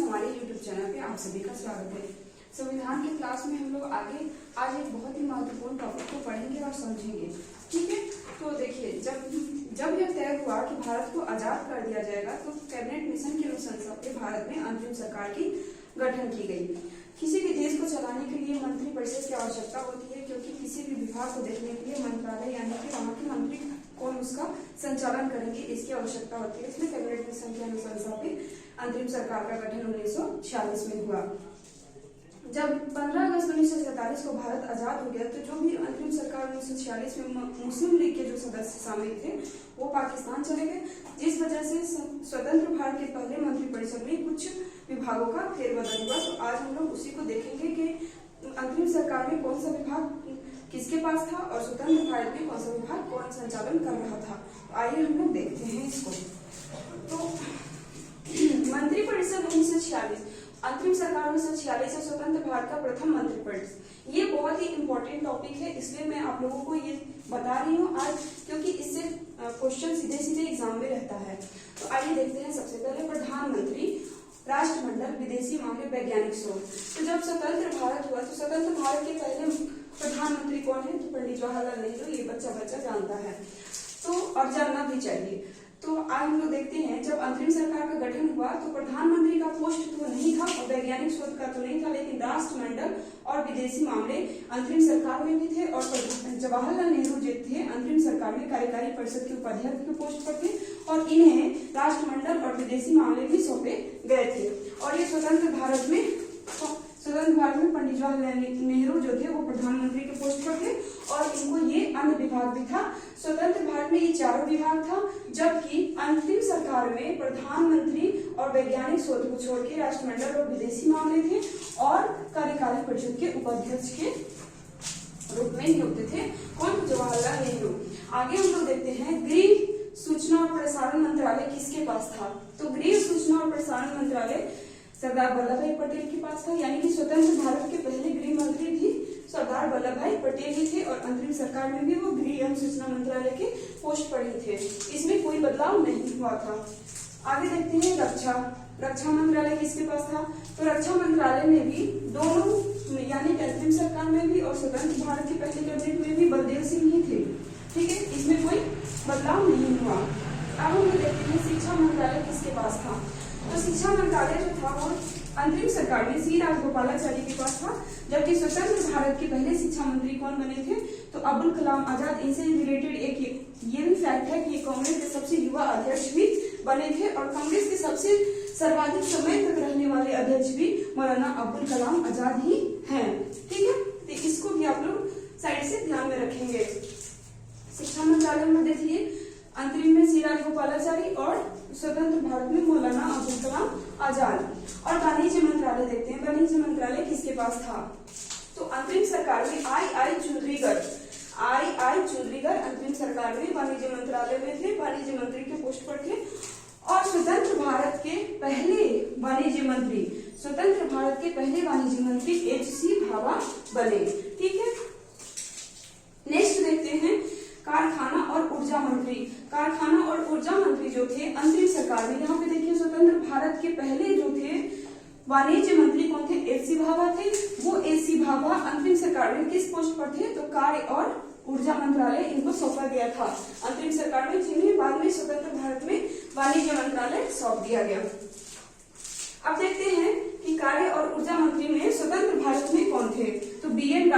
हमारे YouTube channel पे आप सभी का स्वागत है। संविधान के क्लास में हम लोग आगे आज एक बहुत ही महत्वपूर्ण टॉपिक को पढ़ेंगे और समझेंगे। ठीक है, तो देखिए जब यह तय हुआ कि भारत को आजाद कर दिया जाएगा तो कैबिनेट मिशन की अनुशंसा पे भारत में अंतरिम सरकार की गठन की गई। किसी भी देश को चलाने के लिए मंत्री परिषद की आवश्यकता होती है, क्योंकि किसी भी विभाग को देखने के लिए मंत्रालय यानी कि वहाँ के मंत्री कौन उसका संचालन करेंगे इसकी आवश्यकता होती है। इसलिए कैबिनेट मिशन की अनुशंसा पे अंतरिम सरकार का गठन 1946 में हुआ। जब 15 अगस्त 1947 को भारत आजाद हो गया तो जो भी अंतरिम सरकार 1946 में मुस्लिम लीग के जो सदस्य शामिल थे वो पाकिस्तान चले गए, जिस वजह से स्वतंत्र भारत के पहले मंत्रिपरिषद में कुछ विभागों का फेरबदल हुआ। तो आज हम लोग उसी को देखेंगे कि अंतरिम सरकार में कौन सा विभाग किसके पास था और स्वतंत्र भारत में कौन सा विभाग कौन संचालन कर रहा था। तो आइए हम लोग देखते हैं इसको। तो मंत्रिपरिषद 1946, अंतरिम सरकार 1946 स्वतंत्र भारत का प्रथम मंत्रिपरिषद, ये बहुत ही इंपॉर्टेंट टॉपिक है, इसलिए मैं आप लोगों को ये बता रही हूँ आज, क्योंकि इससे क्वेश्चन सीधे सीधे एग्जाम में रहता है। तो आइए देखते हैं। सबसे पहले प्रधानमंत्री, राष्ट्रमंडल, विदेशी मामले, वैज्ञानिक शोध। तो जब स्वतंत्र भारत हुआ तो स्वतंत्र भारत के पहले प्रधानमंत्री कौन है? तो पंडित जवाहरलाल नेहरू। ये बच्चा जानता है तो और जानना भी चाहिए। तो आज हम लोग देखते हैं जब अंतरिम सरकार का गठन हुआ तो प्रधानमंत्री का पोस्ट तो नहीं था और वैज्ञानिक शोध का तो नहीं था, लेकिन राष्ट्रमंडल और विदेशी मामले अंतरिम सरकार में भी थे। और जवाहरलाल नेहरू जो थे अंतरिम सरकार में कार्यकारी परिषद के उपाध्यक्ष के पोस्ट पर थे और इन्हें राष्ट्रमंडल और विदेशी मामले भी सौंपे गए थे। और ये स्वतंत्र भारत में पंडित जवाहरलाल नेहरू जो थे वो प्रधानमंत्री के पोस्ट पर थे और इनको ये अन्य विभाग भी था। स्वतंत्र भारत में ये चारों विभाग था, जबकि अंतरिम सरकार में प्रधानमंत्री और वैज्ञानिक शोध को छोड़ के राष्ट्रमंडल और विदेशी मामले थे और कार्यकारी परिषद के उपाध्यक्ष के रूप में नियुक्त थे कौन? जवाहरलाल नेहरू। आगे हम लोग देखते हैं गृह, सूचना और प्रसारण मंत्रालय किसके पास था? तो गृह, सूचना और प्रसारण मंत्रालय सरदार वल्लभ भाई पटेल के पास था, यानी कि स्वतंत्र भारत के पहले गृह मंत्री भी सरदार वल्लभ भाई पटेल ही थे और अंतरिम सरकार में भी वो गृह एवं सूचना मंत्रालय के पोस्ट पर ही थे। इसमें कोई बदलाव नहीं हुआ था। आगे देखते हैं रक्षा मंत्रालय किसके पास था? तो रक्षा मंत्रालय में भी दोनों यानी अंतरिम सरकार में भी और स्वतंत्र भारत के पहले कैबिनेट में भी बलदेव सिंह ही थे। ठीक है, इसमें कोई बदलाव नहीं हुआ। अब हम देखते हैं शिक्षा मंत्रालय किसके पास था? तो शिक्षा मंत्रालय जो था वो अंतरिम सरकार में सी राजगोपालाचारी के पास था, जबकि स्वतंत्र भारत के पहले शिक्षा मंत्री कौन बने थे? तो अब्दुल कलाम आजाद। इनसे रिलेटेड एक ये भी फैक्ट है कि कांग्रेस के सबसे युवा अध्यक्ष भी बने थे और कांग्रेस के सबसे सर्वाधिक समय तक रहने वाले अध्यक्ष भी मौलाना अब्दुल कलाम आजाद ही हैं। ठीक है, तो इसको भी आप लोग साइड से ध्यान में रखेंगे। शिक्षा मंत्रालय में देखिए अंतरिम में सी राजगोपालाचारी और स्वतंत्र भारत में मौलाना अब्दुल कलाम आजाद। और वाणिज्य मंत्रालय देखते हैं, वाणिज्य मंत्रालय किसके पास था? तो अंतरिम सरकार में आई चौधरीगढ़ अंतरिम सरकार में वाणिज्य मंत्रालय में थे, वाणिज्य मंत्री के पोस्ट पर थे। और स्वतंत्र भारत के पहले वाणिज्य मंत्री H.C. भाभा बने। ठीक है, नेक्स्ट देखते हैं कारखाना और ऊर्जा मंत्री जो थे अंतरिम सरकार में। यहाँ पे देखिए स्वतंत्र भारत के पहले जो थे वाणिज्य मंत्री कौन थे? H.C. भाभा थे। वो H.C. भाभा अंतरिम सरकार में किस पोस्ट पर थे? तो कार्य और ऊर्जा मंत्रालय इनको सौंपा गया था अंतरिम सरकार में, जिन्हें बाद में स्वतंत्र भारत में वाणिज्य मंत्रालय सौंप दिया गया। अब देखते हैं कि कार्य और ऊर्जा मंत्री में स्वतंत्र भारत में कौन थे? तो B.N.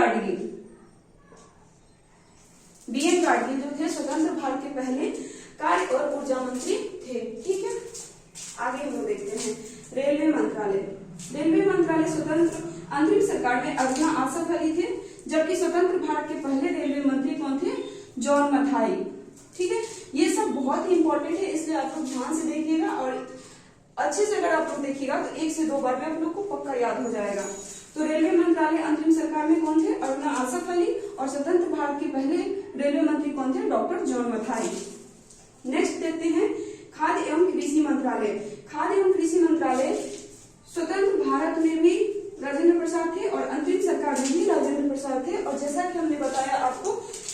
गाडगिल जो थे स्वतंत्र भारत के पहले कार्य और ऊर्जा मंत्री थे। ठीक है, आगे हम लोग देखते हैं रेलवे मंत्रालय स्वतंत्र अंतरिम सरकार में अरुणा आसफ अली थे, जबकि स्वतंत्र भारत के पहले रेलवे मंत्री कौन थे? जॉन मथाई। ठीक है, ये सब बहुत ही इंपॉर्टेंट है, इसलिए आप लोग ध्यान से देखिएगा और अच्छे से अगर आप लोग देखिएगा तो 1 से 2 बार में आप लोग को पक्का याद हो जाएगा। तो रेलवे मंत्रालय अंतरिम सरकार में कौन थे? अरुणा आसफ अली। और स्वतंत्र भारत के पहले रेलवे मंत्री कौन थे? Doctor John Mathai. नेक्स्ट देखते हैं खाद्य एवं कृषि मंत्रालय स्वतंत्र भारत में भी राजेंद्र प्रसाद थे और अंतरिम सरकार में भी राजेंद्र प्रसाद थे। और जैसा कि हमने बताया आपको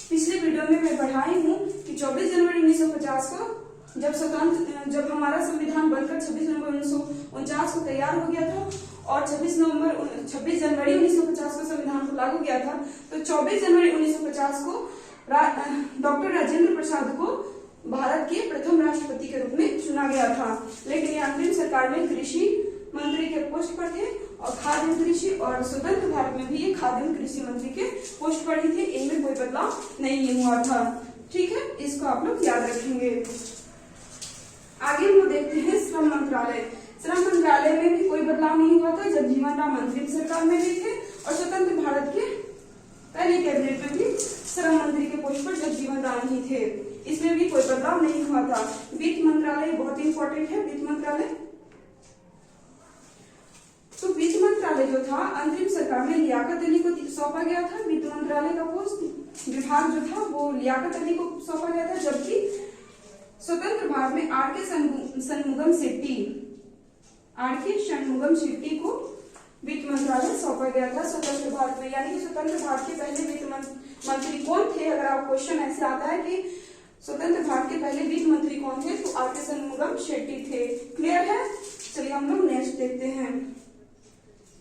पिछले वीडियो में मैं पढ़ाई हूँ कि 24 जनवरी 1950 को जब हमारा संविधान बनकर 26 नवंबर 1949 को तैयार हो गया था और 26 जनवरी 1950 को संविधान को लागू किया था। तो 24 जनवरी 1950 को डॉक्टर राजेंद्र प्रसाद को भारत के प्रथम राष्ट्रपति के रूप में चुना गया था। लेकिन ये अंतरिम सरकार में कृषि मंत्री के पोस्ट पर थे और खाद्य कृषि, और स्वतंत्र भारत में भी ये खाद्य एवं कृषि मंत्री के पोस्ट पर ही थे। इनमें कोई बदलाव नहीं हुआ था। ठीक है, इसको आप लोग याद रखेंगे। आगे हम लोग देखते हैं श्रम मंत्रालय। श्रम मंत्रालय में भी कोई बदलाव नहीं हुआ था जब जीवन राम अंतरिम सरकार में भी थे, और स्वतंत्र भारत के पहले कैबिनेट में भी श्रम मंत्री के पोस्ट पर जब जीवन राम ही थे। इसमें भी कोई बदलाव नहीं हुआ था। वित्त मंत्रालय बहुत इंपॉर्टेंट है। वित्त मंत्रालय, तो वित्त मंत्रालय जो था अंतरिम सरकार में लियाकत अली को सौंपा गया था। वित्त मंत्रालय का पोस्ट विभाग जो था वो लियाकत अली को सौंपा गया था, जबकि स्वतंत्र भारत में आर के षणमुगम शेट्टी को वित्त मंत्रालय सौंपा गया था स्वतंत्र भारत में। यानी कि स्वतंत्र भारत के पहले वित्त मंत्री कौन थे? अगर आप क्वेश्चन ऐसे आता है कि स्वतंत्र भारत के पहले वित्त मंत्री कौन थे, तो आर के षणमुगम शेट्टी थे। क्लियर है? चलिए हम लोग नेक्स्ट देखते हैं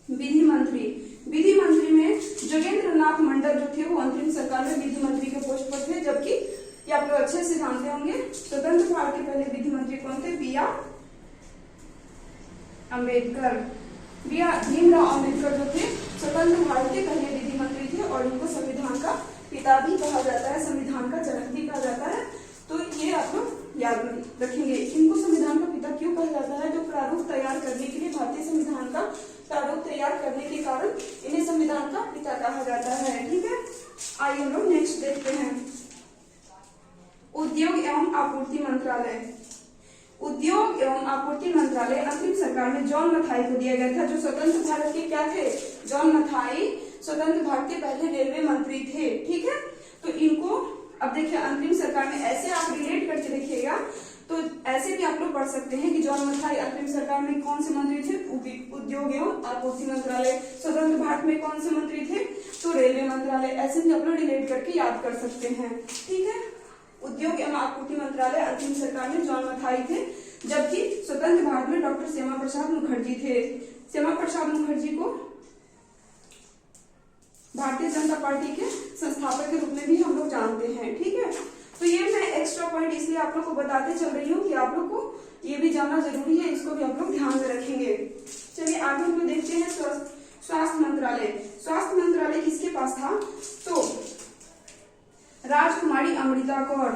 विधि मंत्री। विधि मंत्री में जोगेंद्र नाथ मंडल जो थे वो अंतरिम सरकार में विधि मंत्री के पोस्ट पर थे, जबकि ये आप लोग अच्छे से जानते होंगे स्वतंत्र भारत के पहले विधि मंत्री कौन थे? भीमराव अम्बेडकर जो थे स्वतंत्र भारत के पहले विधि मंत्री थे, और इनको संविधान का पिता भी कहा जाता है, संविधान का जनक भी कहा जाता है। तो ये आप लोग याद रखेंगे। इनको संविधान का पिता क्यों कहा जाता है? जो प्रारूप तैयार करने के लिए, भारतीय संविधान का प्रारूप तैयार करने के कारण इन्हें संविधान का पिता कहा जाता है। ठीक है, आइए हम लोग नेक्स्ट देखते हैं उद्योग एवं आपूर्ति मंत्रालय। उद्योग एवं आपूर्ति मंत्रालय अंतरिम सरकार में जॉन मथाई को दिया गया था, जो स्वतंत्र भारत के क्या थे? जॉन मथाई स्वतंत्र भारत के पहले रेलवे मंत्री थे। ठीक है, तो इनको अब देखिए अंतरिम सरकार में ऐसे आप रिलेट करके देखिएगा, तो ऐसे भी आप लोग पढ़ सकते हैं कि जॉन मथाई अंतरिम सरकार में कौन से मंत्री थे? उद्योग एवं आपूर्ति मंत्रालय। स्वतंत्र भारत में कौन से मंत्री थे? तो रेलवे मंत्रालय। ऐसे भी आप लोग रिलेट करके याद कर सकते हैं। ठीक है, उद्योग एवं आपूर्ति मंत्रालय अंतिम सरकार में जॉन मथाई थे, जबकि स्वतंत्र भारत में डॉक्टर श्यामा प्रसाद मुखर्जी थे। श्यामा प्रसाद मुखर्जी को भारतीय जनता पार्टी के संस्थापक के रूप में भी हम लोग जानते हैं। ठीक है, तो ये मैं एक्स्ट्रा पॉइंट इसलिए आप लोग को बताते चल रही हूँ कि आप लोग को ये भी जानना जरूरी है, इसको भी आप लोग ध्यान में रखेंगे। चलिए आगे हम लोग देखते हैं स्वास्थ्य मंत्रालय। स्वास्थ्य मंत्रालय किसके पास था? तो राजकुमारी अमृता कौर।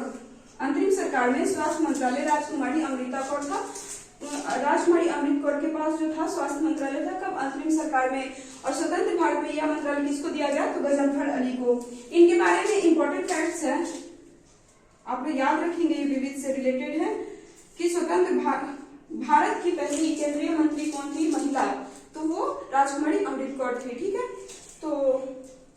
अंतरिम सरकार में स्वास्थ्य मंत्रालय राजकुमारी अमृता कौर था। राजकुमारी अमृत कौर के पास जो था स्वास्थ्य मंत्रालय था। कब? अंतरिम सरकार में। और स्वतंत्र भारत में यह मंत्रालय किसको दिया गया? तो गजनफर अली को। इनके बारे में इंपॉर्टेंट फैक्ट्स है, आप लोग याद रखेंगे, ये विविध से रिलेटेड है कि स्वतंत्र भारत की पहली केंद्रीय मंत्री कौन थी? महिला, तो वो राजकुमारी अमृत कौर थी। ठीक है, तो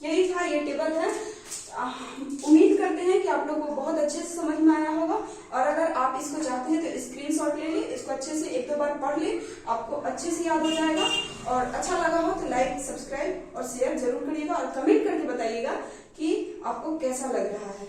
यही था, ये टेबल है। उम्मीद करते हैं कि आप लोगों को बहुत अच्छे से समझ में आया होगा, और अगर आप इसको चाहते हैं तो स्क्रीनशॉट ले लें, इसको अच्छे से एक दो बार पढ़ लें, आपको अच्छे से याद हो जाएगा। और अच्छा लगा हो तो लाइक, सब्सक्राइब और शेयर जरूर करिएगा, और कमेंट करके बताइएगा कि आपको कैसा लग रहा है।